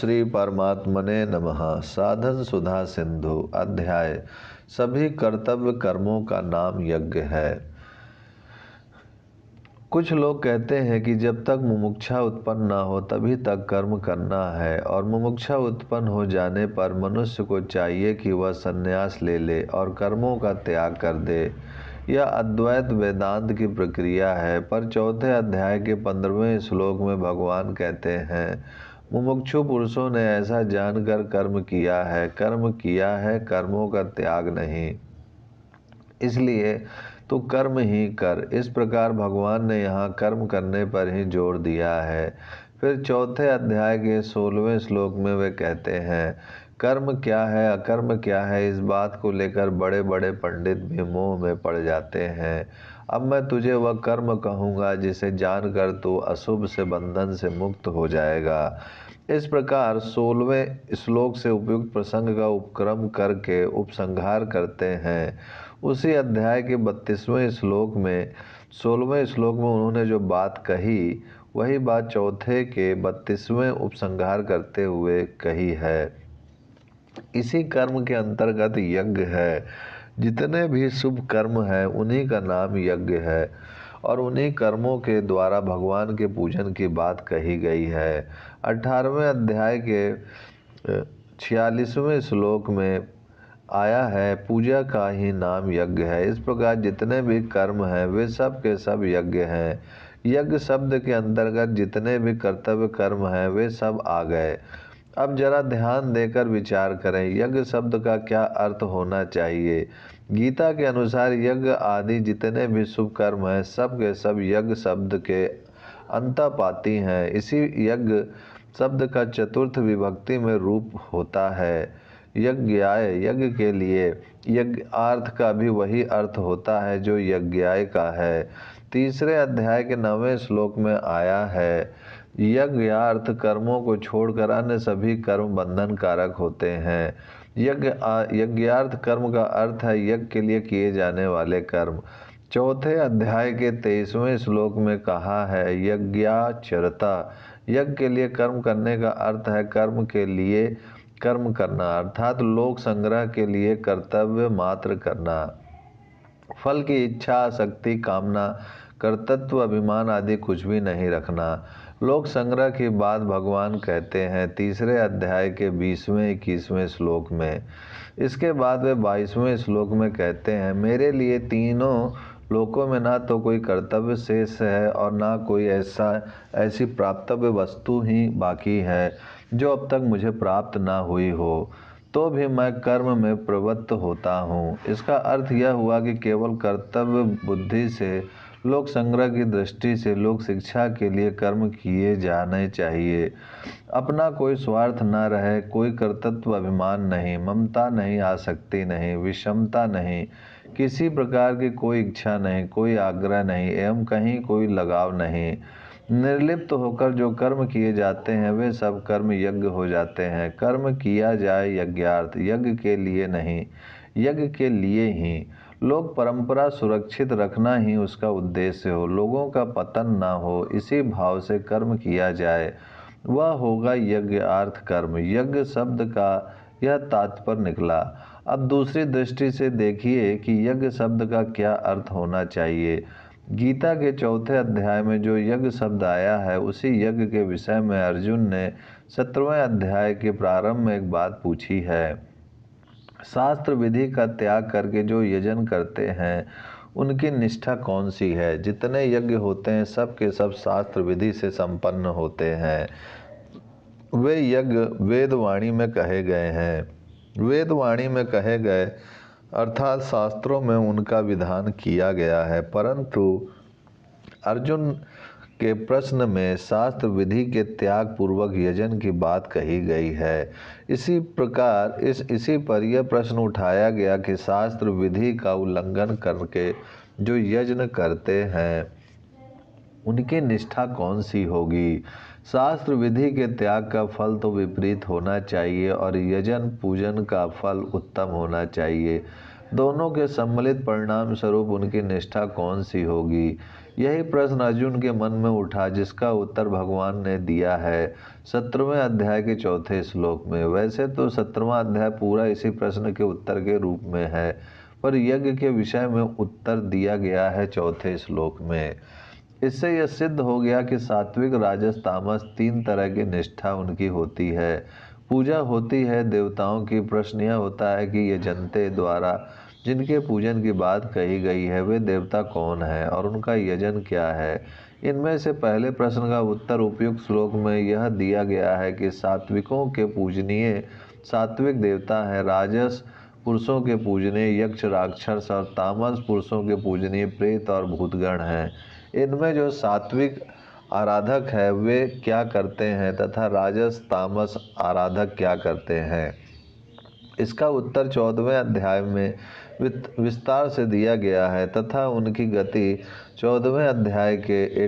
श्री परमात्मने नमः। साधन सुधा सिंधु अध्याय। सभी कर्तव्य कर्मों का नाम यज्ञ है। कुछ लोग कहते हैं कि जब तक मुमुक्षा उत्पन्न न हो तभी तक कर्म करना है, और मुमुक्षा उत्पन्न हो जाने पर मनुष्य को चाहिए कि वह संन्यास ले ले और कर्मों का त्याग कर दे। यह अद्वैत वेदांत की प्रक्रिया है। पर चौथे अध्याय के 15वें श्लोक में भगवान कहते हैं, मुमुक्षु पुरुषों ने ऐसा जानकर कर्म किया है, कर्मों का त्याग नहीं, इसलिए तू कर्म ही कर। इस प्रकार भगवान ने यहाँ कर्म करने पर ही जोर दिया है। फिर चौथे अध्याय के 16वें श्लोक में वे कहते हैं, कर्म क्या है अकर्म क्या है, इस बात को लेकर बड़े बड़े पंडित भी मोह में पड़ जाते हैं। अब मैं तुझे वह कर्म कहूँगा जिसे जानकर तू अशुभ से बंधन से मुक्त हो जाएगा। इस प्रकार 16वें श्लोक से उपयुक्त प्रसंग का उपक्रम करके उपसंहार करते हैं। उसी अध्याय के 32वें श्लोक में 16वें श्लोक में उन्होंने जो बात कही, वही बात चौथे के 32वें उपसंहार करते हुए कही है। इसी कर्म के अंतर्गत यज्ञ है। जितने भी शुभ कर्म हैं उन्हीं का नाम यज्ञ है, और उन्हीं कर्मों के द्वारा भगवान के पूजन की बात कही गई है। 18वें अध्याय के 46वें श्लोक में आया है, पूजा का ही नाम यज्ञ है। इस प्रकार जितने भी कर्म हैं वे सब के सब यज्ञ हैं। यज्ञ शब्द के अंतर्गत जितने भी कर्तव्य कर्म हैं वे सब आ गए। अब जरा ध्यान देकर विचार करें, यज्ञ शब्द का क्या अर्थ होना चाहिए। गीता के अनुसार यज्ञ आदि जितने भी शुभ कर्म हैं सब के सब यज्ञ शब्द के अंतःपाती हैं। इसी यज्ञ शब्द का चतुर्थ विभक्ति में रूप होता है, यज्ञाय, यज्ञ के लिए। यज्ञार्थ का भी वही अर्थ होता है जो यज्ञाय का है। तीसरे अध्याय के 9वें श्लोक में आया है, यज्ञार्थ कर्मों को छोड़कर अन्य सभी कर्म बंधन कारक होते हैं। यज्ञार्थ कर्म का अर्थ है यज्ञ के लिए किए जाने वाले कर्म। चौथे अध्याय के 23वें श्लोक में कहा है, यज्ञाचरता, यज्ञ के लिए कर्म करने का अर्थ है कर्म के लिए कर्म करना, अर्थात लोक संग्रह के लिए कर्तव्य मात्र करना। फल की इच्छा, आसक्ति, कामना, कर्तृत्व, अभिमान आदि कुछ भी नहीं रखना। लोक संग्रह की बात भगवान कहते हैं तीसरे अध्याय के 20वें 21वें श्लोक में। इसके बाद वे 22वें श्लोक में कहते हैं, मेरे लिए तीनों लोकों में ना तो कोई कर्तव्य शेष है और ना कोई ऐसी प्राप्तव्य वस्तु ही बाकी है जो अब तक मुझे प्राप्त ना हुई हो, तो भी मैं कर्म में प्रवृत्त होता हूँ। इसका अर्थ यह हुआ कि केवल कर्तव्य बुद्धि से, लोक संग्रह की दृष्टि से, लोक शिक्षा के लिए कर्म किए जाने चाहिए। अपना कोई स्वार्थ न रहे, कोई कर्तृत्व अभिमान नहीं, ममता नहीं, आसक्ति नहीं, विषमता नहीं, किसी प्रकार की कोई इच्छा नहीं, कोई आग्रह नहीं, एवं कहीं कोई लगाव नहीं। निर्लिप्त होकर जो कर्म किए जाते हैं वे सब कर्म यज्ञ हो जाते हैं। कर्म किया जाए यज्ञार्थ, यज्ञ के लिए नहीं, यज्ञ के लिए ही। लोक परंपरा सुरक्षित रखना ही उसका उद्देश्य हो, लोगों का पतन ना हो, इसी भाव से कर्म किया जाए, वह होगा यज्ञार्थ कर्म। यज्ञ शब्द का यह तात्पर्य निकला। अब दूसरी दृष्टि से देखिए कि यज्ञ शब्द का क्या अर्थ होना चाहिए। गीता के चौथे अध्याय में जो यज्ञ शब्द आया है, उसी यज्ञ के विषय में अर्जुन ने 17वें अध्याय के प्रारंभ में एक बात पूछी है। शास्त्र विधि का त्याग करके जो यजन करते हैं उनकी निष्ठा कौन सी है। जितने यज्ञ होते हैं सब के सब शास्त्र विधि से संपन्न होते हैं। वे यज्ञ वेदवाणी में कहे गए हैं, वेदवाणी में कहे गए अर्थात शास्त्रों में उनका विधान किया गया है। परंतु अर्जुन के प्रश्न में शास्त्र विधि के त्याग पूर्वक यजन की बात कही गई है। इसी प्रकार इसी पर यह प्रश्न उठाया गया कि शास्त्र विधि का उल्लंघन करके जो यज्ञ करते हैं उनकी निष्ठा कौन सी होगी। शास्त्र विधि के त्याग का फल तो विपरीत होना चाहिए और यजन पूजन का फल उत्तम होना चाहिए। दोनों के सम्मिलित परिणाम स्वरूप उनकी निष्ठा कौन सी होगी? यही प्रश्न अर्जुन के मन में उठा, जिसका उत्तर भगवान ने दिया है 17वें अध्याय के 4थे श्लोक में। वैसे तो 17वां अध्याय पूरा इसी प्रश्न के उत्तर के रूप में है, पर यज्ञ के विषय में उत्तर दिया गया है 4थे श्लोक में। इससे यह सिद्ध हो गया कि सात्विक, राजस, तामस 3 तरह की निष्ठा उनकी होती है। पूजा होती है देवताओं की। प्रश्न यह होता है कि यजन्ते द्वारा जिनके पूजन की बात कही गई है वे देवता कौन है और उनका यजन क्या है? इनमें से पहले प्रश्न का उत्तर उपर्युक्त श्लोक में यह दिया गया है कि सात्विकों के पूजनीय सात्विक देवता है, राजस पुरुषों के पूजनीय यक्ष, राक्षस और तामस पुरुषों के पूजनीय प्रेत और भूतगण हैं। इनमें जो सात्विक आराधक है वे क्या करते हैं तथा राजस तामस आराधक क्या करते हैं? इसका उत्तर 14वें अध्याय में विस्तार से दिया गया है तथा उनकी गति 14वें अध्याय के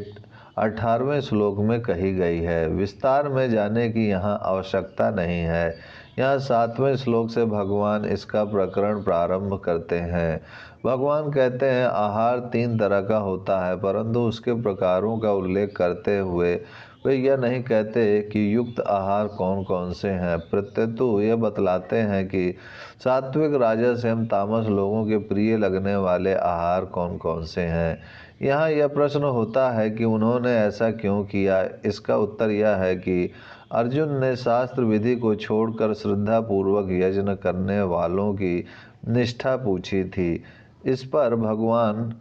18वें श्लोक में कही गई है। विस्तार में जाने की यहाँ आवश्यकता नहीं है। यहाँ 7वें श्लोक से भगवान इसका प्रकरण प्रारंभ करते हैं। भगवान कहते हैं आहार 3 तरह का होता है, परंतु उसके प्रकारों का उल्लेख करते हुए वे यह नहीं कहते कि युक्त आहार कौन कौन से हैं, प्रत्युत यह बतलाते हैं कि सात्विक, राजस एवं तामस लोगों के प्रिय लगने वाले आहार कौन कौन से हैं। यहाँ यह प्रश्न होता है कि उन्होंने ऐसा क्यों किया। इसका उत्तर यह है कि अर्जुन ने शास्त्र विधि को छोड़कर श्रद्धा पूर्वक यज्ञ करने वालों की निष्ठा पूछी थी। इस पर भगवान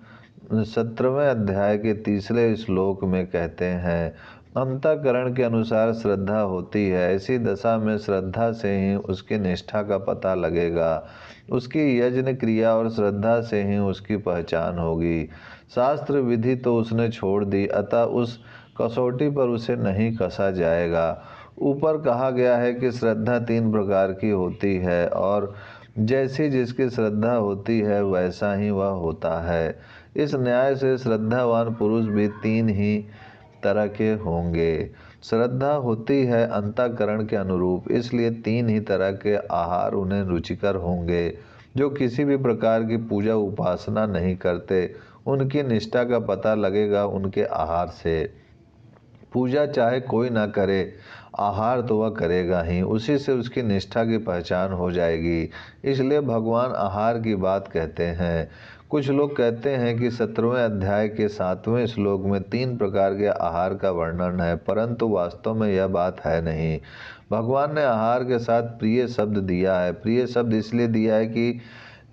17वें अध्याय के 3 श्लोक में कहते हैं, अंतःकरण के अनुसार श्रद्धा होती है। ऐसी दशा में श्रद्धा से ही उसकी निष्ठा का पता लगेगा। उसकी यज्ञ क्रिया और श्रद्धा से ही उसकी पहचान होगी। शास्त्र विधि तो उसने छोड़ दी, अतः उस कसौटी पर उसे नहीं कसा जाएगा। ऊपर कहा गया है कि श्रद्धा 3 प्रकार की होती है और जैसी जिसकी श्रद्धा होती है वैसा ही वह होता है। इस न्याय से श्रद्धावान पुरुष भी 3 ही तरह के होंगे। श्रद्धा होती है अंतःकरण के अनुरूप, इसलिए 3 ही तरह के आहार उन्हें रुचिकर होंगे। जो किसी भी प्रकार की पूजा उपासना नहीं करते उनकी निष्ठा का पता लगेगा उनके आहार से। पूजा चाहे कोई ना करे, आहार तो वह करेगा ही, उसी से उसकी निष्ठा की पहचान हो जाएगी। इसलिए भगवान आहार की बात कहते हैं। कुछ लोग कहते हैं कि 17वें अध्याय के 7वें श्लोक में 3 प्रकार के आहार का वर्णन है, परंतु वास्तव में यह बात है नहीं। भगवान ने आहार के साथ प्रिय शब्द दिया है। प्रिय शब्द इसलिए दिया है कि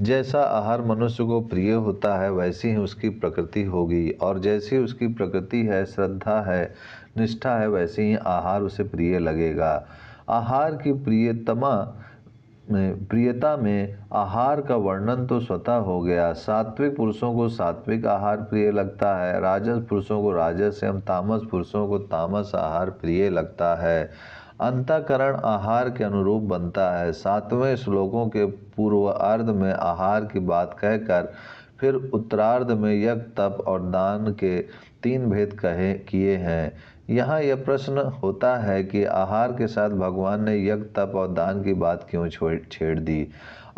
जैसा आहार मनुष्य को प्रिय होता है वैसी ही उसकी प्रकृति होगी, और जैसी उसकी प्रकृति है, श्रद्धा है, निष्ठा है, वैसे ही आहार उसे प्रिय लगेगा। आहार की प्रियता में आहार का वर्णन तो स्वतः हो गया। सात्विक पुरुषों को सात्विक आहार प्रिय लगता है, राजस पुरुषों को राजस एवं तामस पुरुषों को तामस आहार प्रिय लगता है। अंतःकरण आहार के अनुरूप बनता है। 7वें श्लोकों के पूर्वार्ध में आहार की बात कहकर फिर उत्तरार्ध में यज्ञ, तप और दान के 3 भेद किए हैं। यहाँ यह प्रश्न होता है कि आहार के साथ भगवान ने यज्ञ, तप और दान की बात क्यों छेड़ दी।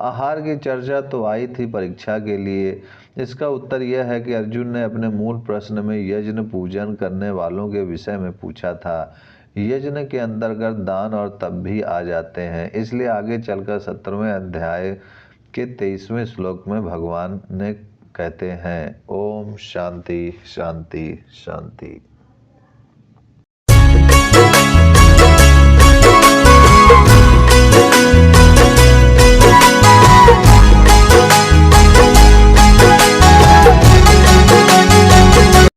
आहार की चर्चा तो आई थी परीक्षा के लिए। इसका उत्तर यह है कि अर्जुन ने अपने मूल प्रश्न में यज्ञ पूजन करने वालों के विषय में पूछा था। यज्ञ के अंतर्गत दान और तप भी आ जाते हैं। इसलिए आगे चलकर 17वें अध्याय के 23वें श्लोक में भगवान ने कहते हैं, ओम शांति शांति शांति।